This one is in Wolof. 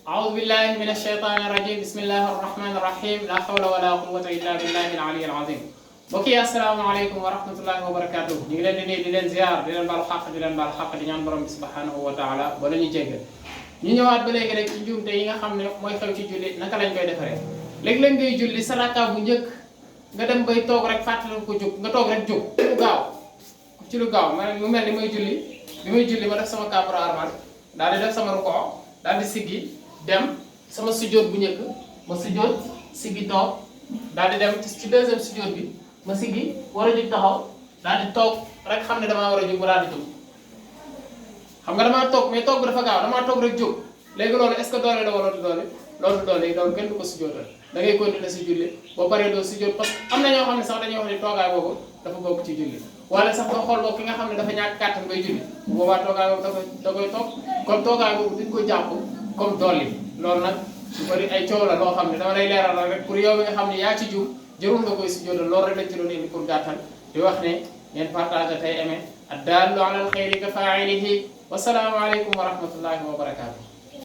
أعوذ بالله من الشيطان الرجيم بسم الله الرحمن الرحيم لا حول ولا قوة إلا بالله العلي العظيم. mbokk yi asalaamaaleykum wa rahmatullahi wa barakaatu. ñu ngi leen di nuyu di leen ziar di leen baal xaq di leen baal xaq di ñaan borom bi subhanahu wa taala ba la ñu jéggal. ñu ñëwaat ba léegi rek ci njuumte yi nga xam ne mooy xew ci julli naka lañ koy defaree. léeg-léeg ngay julli sa rakka bu njëkk nga dem bay toog rek fàttali ko jóg nga toog rek jóg ci lu gaaw mu mel ni may julli bi may julli ma def sama kàbbaru armal daal di def sama rukoo daal di siggi dem sama sujjóot bu njëkk ma sujjóot siggi toog daal di dem ci deuxième sujjóot bi ma siggi war a jóg taxaw daal di toog rek xam ne damaa war a jóg ba daal di jóg xam nga damaa toog mais toog bi dafa gaaw damaa toog rek jóg léegi loolu est-ce que doole la wala du doole loolu du doole loolu kenn du ko sujjóotal da ngay continuer si julli boo paree doo sujjóot parce que am na ñoo xam ne sax dañuy wax ni toogaay boobu dafa bokk ci julli wala sax nga xool boobu ki nga xam ne dafa ñàkk kàttan bay julli bu boobaa toogaay boobu da koy toog kon toogaay boobu duñ ko jàpp comme dolli loolu nag su bëri ay coow la loo xam ne dama lay leeral rek pour yow mi nga xam ne yaa ci jub jërul nga koy sujjóotal loolu rek lañ ci doon indi pour gàttal di wax ne ngeen partage tey aimé ad-daallu ala al-xayri ka faa'ilihi wa salaamu aleykum wa rahmatullahi wa barakaatu.